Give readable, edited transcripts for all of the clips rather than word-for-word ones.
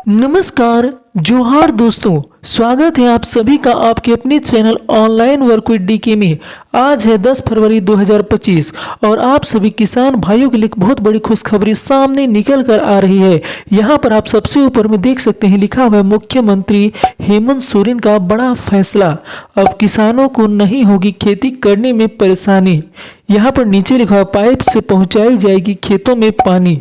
नमस्कार, जोहार दोस्तों। स्वागत है आप सभी का आपके अपने channel online work with DK में। आज है 10 फरवरी 2025 और आप सभी किसान भाइयों के लिए एक बहुत बड़ी खुशखबरी सामने निकल कर आ रही है। यहाँ पर आप सबसे ऊपर में देख सकते हैं लिखा हुआ है मुख्यमंत्री हेमंत सोरेन का बड़ा फैसला। अब किसानों को नहीं होगी खेती करने में परेशानी। यहाँ पर नीचे लिखा हुआ पाइप से पहुँचाई जाएगी खेतों में पानी,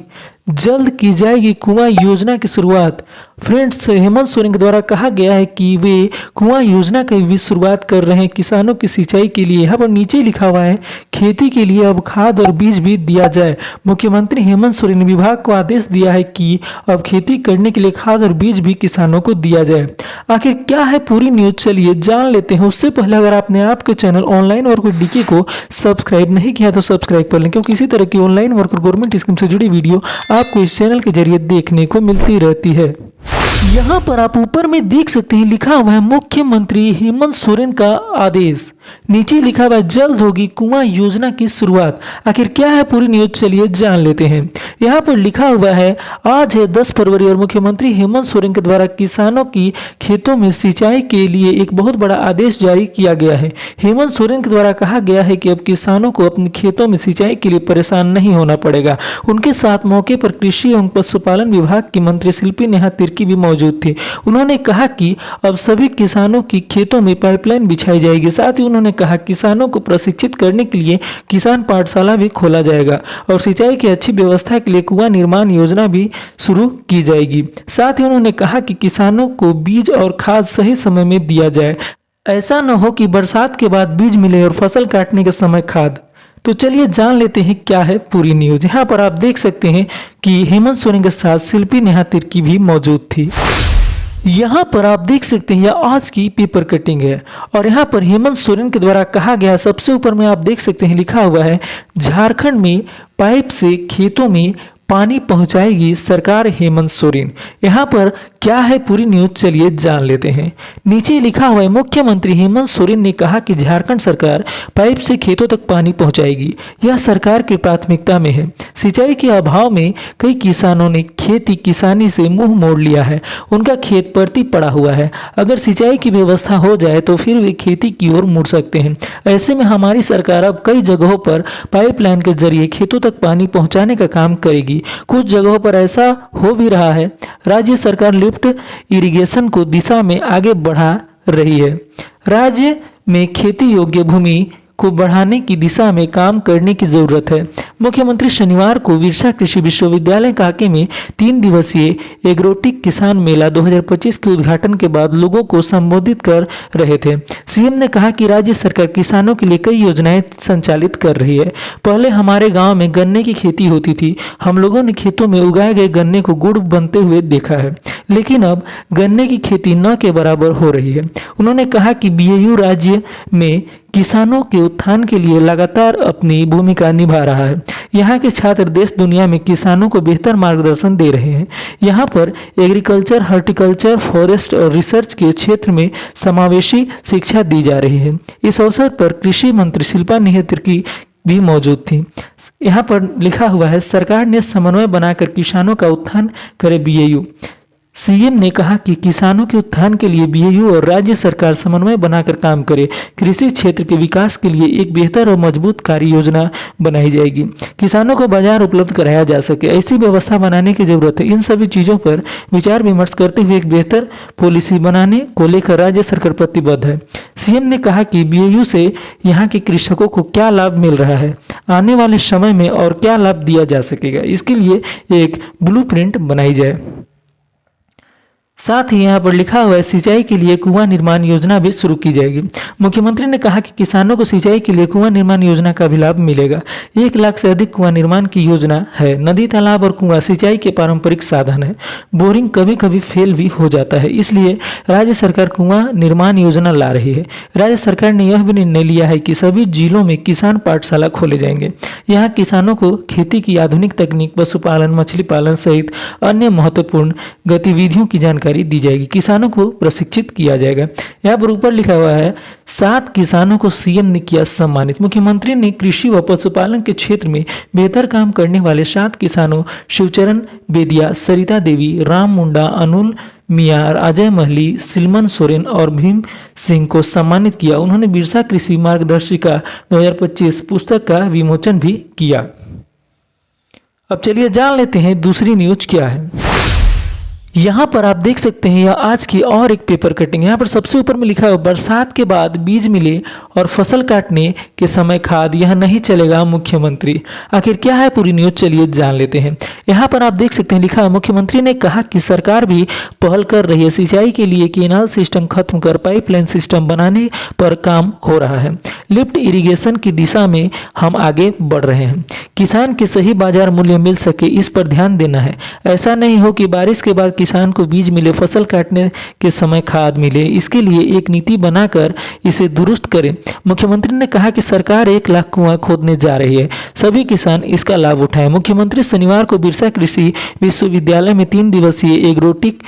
जल्द की जाएगी कुआं योजना की शुरुआत। फ्रेंड्स, हेमंत सोरेन के द्वारा कहा गया है कि वे कुआं योजना की भी शुरुआत कर रहे हैं किसानों की सिंचाई के लिए। यहाँ पर नीचे लिखा हुआ है खेती के लिए अब खाद और बीज भी दिया जाए। मुख्यमंत्री हेमंत सोरेन ने विभाग को आदेश दिया है कि अब खेती करने के लिए खाद और बीज भी किसानों को दिया जाए। आखिर क्या है पूरी न्यूज, चलिए जान लेते हैं। उससे पहले अगर आपने आपके channel online work with DK को सब्सक्राइब नहीं किया तो सब्सक्राइब कर लें, क्योंकि इसी तरह की ऑनलाइन वर्क और गवर्नमेंट स्कीम से जुड़ी वीडियो आपको इस चैनल के जरिए देखने को मिलती रहती है। यहाँ पर आप ऊपर में देख सकते हैं लिखा हुआ है मुख्यमंत्री हेमंत सोरेन का आदेश। नीचे लिखा हुआ है जल्द होगी कुआं योजना की शुरुआत। आखिर क्या है पूरी न्यूज, चलिए जान लेते हैं। यहाँ पर लिखा हुआ है आज है 10 फरवरी और मुख्यमंत्री हेमंत सोरेन के द्वारा किसानों की खेतों में सिंचाई के लिए एक बहुत बड़ा आदेश जारी किया गया है। हेमंत सोरेन के द्वारा कहा गया है कि अब किसानों को अपने खेतों में सिंचाई के लिए परेशान नहीं होना पड़ेगा। उनके साथ मौके पर कृषि एवं पशुपालन विभाग की मंत्री शिल्पी नेहा तिर्की भी मौजूद थे। उन्होंने कहा कि अब सभी किसानों की खेतों में पाइपलाइन बिछाई जाएगी। साथ ही उन्होंने कहा किसानों को प्रशिक्षित करने के लिए किसान पाठशाला भी खोला जाएगा और सिंचाई की अच्छी व्यवस्था के लिए कुआं निर्माण योजना भी शुरू की जाएगी। साथ ही उन्होंने कहा कि किसानों को बीज और खाद सही समय में दिया जाए। ऐसा न हो कि बरसात के बाद बीज मिले और फसल काटने के समय खाद। तो चलिए जान लेते हैं क्या है पूरी न्यूज। यहाँ पर आप देख सकते हैं कि हेमंत सोरेन के साथ शिल्पी नेहा तिर्की भी मौजूद थी। यहाँ पर आप देख सकते हैं यह आज की पेपर कटिंग है और यहाँ पर हेमंत सोरेन के द्वारा कहा गया सबसे ऊपर में आप देख सकते हैं लिखा हुआ है झारखंड में पाइप से खेतों में पानी पहुंचाएगी सरकार हेमंत सोरेन। यहाँ पर क्या है पूरी न्यूज, चलिए जान लेते हैं। नीचे लिखा हुआ है मुख्यमंत्री हेमंत सोरेन ने कहा कि झारखंड सरकार पाइप से खेतों तक पानी पहुंचाएगी। यह सरकार की प्राथमिकता में है। सिंचाई के अभाव में कई किसानों ने खेती किसानी से मुंह मोड़ लिया है। उनका खेत परती पड़ा हुआ है। अगर सिंचाई की व्यवस्था हो जाए तो फिर वे खेती की ओर मुड़ सकते हैं। ऐसे में हमारी सरकार अब कई जगहों पर पाइपलाइन के जरिए खेतों तक पानी पहुँचाने का काम करेगी। कुछ जगहों पर ऐसा हो भी रहा है। राज्य सरकार लिफ्ट इरिगेशन को दिशा में आगे बढ़ा रही है। राज्य में खेती योग्य भूमि को बढ़ाने की दिशा में काम करने की जरूरत है। मुख्यमंत्री शनिवार को विरसा कृषि विश्वविद्यालय कांके में 3 दिवसीय एग्रोटिक किसान मेला 2025 के उद्घाटन के बाद लोगों को संबोधित कर रहे थे। सीएम ने कहा कि राज्य सरकार किसानों के लिए कई योजनाएं संचालित कर रही है। पहले हमारे गांव में गन्ने की खेती होती थी। हम लोगों ने खेतों में उगाए गए गन्ने को गुड़ बनते हुए देखा है, लेकिन अब गन्ने की खेती न के बराबर हो रही है। उन्होंने कहा कि बीएयू राज्य में किसानों के उत्थान के लिए लगातार अपनी भूमिका निभा रहा है। यहाँ के छात्र देश दुनिया में किसानों को बेहतर मार्गदर्शन दे रहे हैं। यहाँ पर एग्रीकल्चर, हॉर्टिकल्चर, फॉरेस्ट और रिसर्च के क्षेत्र में समावेशी शिक्षा दी जा रही है। इस अवसर पर कृषि मंत्री शिल्पा नेहा तिर्की भी मौजूद थी। यहाँ पर लिखा हुआ है सरकार ने समन्वय बनाकर किसानों का उत्थान करे बीएयू। सीएम ने कहा कि किसानों के उत्थान के लिए बीएयू और राज्य सरकार समन्वय बनाकर काम करे। कृषि क्षेत्र के विकास के लिए एक बेहतर और मजबूत कार्य योजना बनाई जाएगी। किसानों को बाजार उपलब्ध कराया जा सके, ऐसी व्यवस्था बनाने की जरूरत है। इन सभी चीजों पर विचार विमर्श करते हुए एक बेहतर पॉलिसी बनाने को लेकर राज्य सरकार प्रतिबद्ध है। सीएम ने कहा कि बीएयू से यहाँ के कृषकों को क्या लाभ मिल रहा है, आने वाले समय में और क्या लाभ दिया जा सकेगा, इसके लिए एक ब्लूप्रिंट बनाई जाए। साथ ही यहाँ पर लिखा हुआ है सिंचाई के लिए कुआं निर्माण योजना भी शुरू की जाएगी। मुख्यमंत्री ने कहा कि किसानों को सिंचाई के लिए कुआं निर्माण योजना का भी लाभ मिलेगा। 1 लाख से अधिक कुआं निर्माण की योजना है। नदी, तालाब और कुआं सिंचाई के पारंपरिक साधन है। बोरिंग कभी कभी फेल भी हो जाता है, इसलिए राज्य सरकार कुआं निर्माण योजना ला रही है। राज्य सरकार ने यह भी निर्णय लिया है कि सभी जिलों में किसान पाठशाला खोले जाएंगे। यहाँ किसानों को खेती की आधुनिक तकनीक, पशुपालन, मछली पालन सहित अन्य महत्वपूर्ण गतिविधियों की जानकारी जानकारी दी जाएगी, किसानों को प्रशिक्षित किया जाएगा। यहाँ पर ऊपर लिखा हुआ है 7 किसानों को सीएम ने किया सम्मानित। मुख्यमंत्री ने कृषि व पशुपालन के क्षेत्र में बेहतर काम करने वाले 7 किसानों शिवचरण बेदिया, सरिता देवी, राम मुंडा, अनुल मियार, अजय महली, सिलमन सोरेन और भीम सिंह को सम्मानित किया। उन्होंने बिरसा कृषि मार्गदर्शिका 2025 पुस्तक का विमोचन भी किया। अब चलिए जान लेते हैं दूसरी न्यूज क्या है। यहाँ पर आप देख सकते हैं यह आज की और एक पेपर कटिंग। यहाँ पर सबसे ऊपर में लिखा है बरसात के बाद बीज मिले और फसल काटने के समय खाद, यह नहीं चलेगा मुख्यमंत्री। आखिर क्या है पूरी न्यूज, चलिए जान लेते हैं। यहाँ पर आप देख सकते हैं लिखा है मुख्यमंत्री ने कहा कि सरकार भी पहल कर रही है, सिंचाई के लिए केनाल सिस्टम खत्म कर पाइपलाइन सिस्टम बनाने पर काम हो रहा है। लिफ्ट इरिगेशन की दिशा में हम आगे बढ़ रहे हैं। किसान के सही बाजार मूल्य मिल सके, इस पर ध्यान देना है। ऐसा नहीं हो कि बारिश के बाद किसान को बीज मिले, फसल काटने के समय खाद मिले। इसके लिए एक नीति बनाकर इसे दुरुस्त करें। मुख्यमंत्री ने कहा कि सरकार 1 लाख कुआं खोदने जा रही है, सभी किसान इसका लाभ उठाएं। मुख्यमंत्री शनिवार को बिरसा कृषि विश्वविद्यालय में 3 दिवसीय एग्रोटिक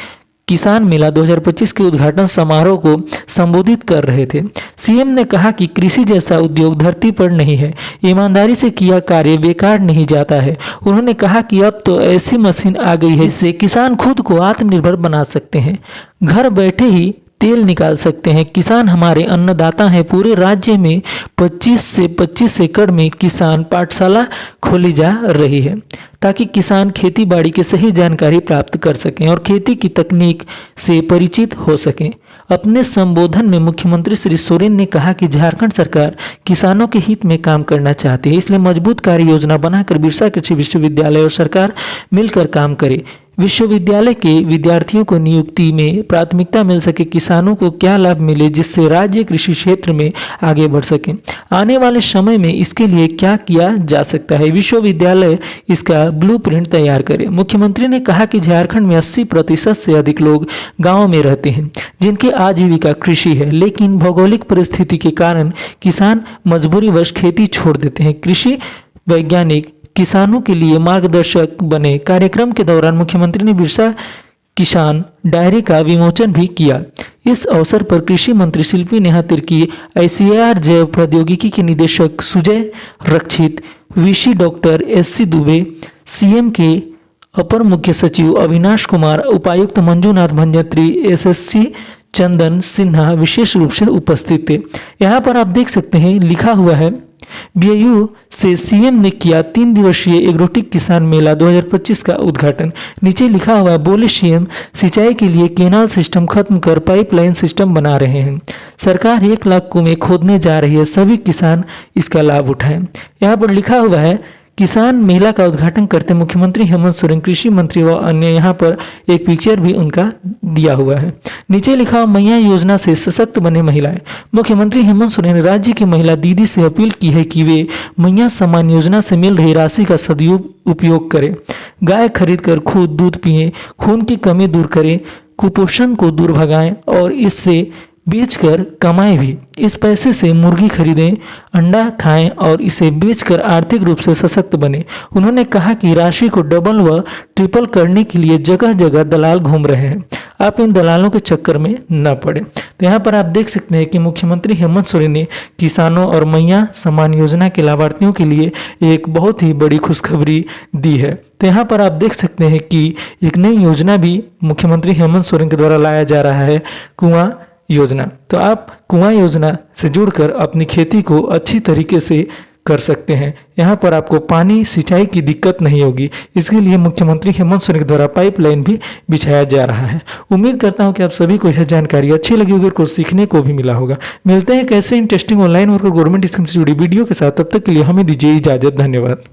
किसान मेला 2025 के उद्घाटन समारोह को संबोधित कर रहे थे। सीएम ने कहा कि कृषि जैसा उद्योग धरती पर नहीं है, ईमानदारी से किया कार्य बेकार नहीं जाता है। उन्होंने कहा कि अब तो ऐसी मशीन आ गई है जिससे किसान खुद को आत्मनिर्भर बना सकते हैं, घर बैठे ही तेल निकाल सकते हैं। किसान हमारे अन्नदाता हैं। पूरे राज्य में 25 से 25 एकड़ में किसान पाठशाला खोली जा रही है ताकि किसान खेती बाड़ी की सही जानकारी प्राप्त कर सकें और खेती की तकनीक से परिचित हो सकें। अपने संबोधन में मुख्यमंत्री श्री सोरेन ने कहा कि झारखंड सरकार किसानों के हित में काम करना चाहती है, इसलिए मजबूत कार्य योजना बनाकर बिरसा कृषि विश्वविद्यालय और सरकार मिलकर काम करे। विश्वविद्यालय के विद्यार्थियों को नियुक्ति में प्राथमिकता मिल सके, किसानों को क्या लाभ मिले जिससे राज्य कृषि क्षेत्र में आगे बढ़ सके। आने वाले समय में इसके लिए क्या किया जा सकता है, विश्वविद्यालय इसका ब्लूप्रिंट तैयार करे। मुख्यमंत्री ने कहा कि झारखंड में 80% से अधिक लोग गाँव में रहते हैं जिनकी आजीविका कृषि है, लेकिन भौगोलिक परिस्थिति के कारण किसान मजबूरीवश खेती छोड़ देते हैं। कृषि वैज्ञानिक किसानों के लिए मार्गदर्शक बने। कार्यक्रम के दौरान मुख्यमंत्री ने बिरसा किसान डायरी का विमोचन भी किया। इस अवसर पर कृषि मंत्री शिल्पी नेहा तिर्की, ICAR जैव प्रौद्योगिकी के निदेशक सुजय रक्षित, VC doctor SC Dubey, CM के अपर मुख्य सचिव अविनाश कुमार, उपायुक्त मंजूनाथ भंजत्री, SSC चंदन सिन्हा विशेष रूप से उपस्थित थे। यहाँ पर आप देख सकते हैं लिखा हुआ है BIU से सीएम ने किया 3 दिवसीय एग्रोटिक किसान मेला 2025 का उद्घाटन। नीचे लिखा हुआ है बोले सीएम सिंचाई के लिए केनाल सिस्टम खत्म कर पाइपलाइन सिस्टम बना रहे हैं। सरकार 1 लाख कुएं खोदने जा रही है, सभी किसान इसका लाभ उठाएं। यहाँ पर लिखा हुआ है किसान मेला का उद्घाटन करते मुख्यमंत्री हेमंत सोरेन, कृषि मंत्री व अन्य। यहाँ पर एक पिक्चर भी उनका दिया हुआ है। नीचे लिखा हुआ मैया योजना से सशक्त बने महिलाएं। मुख्यमंत्री हेमंत सोरेन ने राज्य की महिला दीदी से अपील की है कि वे मैया सम्मान योजना से मिल रही राशि का सदुपयोग करें, गाय खरीद कर खुद दूध पिएं, खून की कमी दूर करें, कुपोषण को दूर भगाएं और इससे बेचकर कमाएं भी। इस पैसे से मुर्गी खरीदें, अंडा खाएं और इसे बेचकर आर्थिक रूप से सशक्त बने। उन्होंने कहा कि राशि को डबल व ट्रिपल करने के लिए जगह जगह दलाल घूम रहे हैं, आप इन दलालों के चक्कर में न पड़े। तो यहाँ पर आप देख सकते हैं कि मुख्यमंत्री हेमंत सोरेन ने किसानों और मैया सम्मान योजना के लाभार्थियों के लिए एक बहुत ही बड़ी खुशखबरी दी है। तो यहाँ पर आप देख सकते हैं कि एक नई योजना भी मुख्यमंत्री हेमंत सोरेन के द्वारा लाया जा रहा है, कुआं योजना। तो आप कुआं योजना से जुड़कर अपनी खेती को अच्छी तरीके से कर सकते हैं। यहाँ पर आपको पानी सिंचाई की दिक्कत नहीं होगी। इसके लिए मुख्यमंत्री हेमंत सोरेन के द्वारा पाइपलाइन भी बिछाया जा रहा है। उम्मीद करता हूँ कि आप सभी को यह जानकारी अच्छी लगी होगी और कुछ सीखने को भी मिला होगा। मिलते हैं कैसे इंटरेस्टिंग ऑनलाइन वर्क और गवर्नमेंट स्कीम से जुड़ी वीडियो के साथ। तब तक के लिए हमें दीजिए इजाजत। धन्यवाद।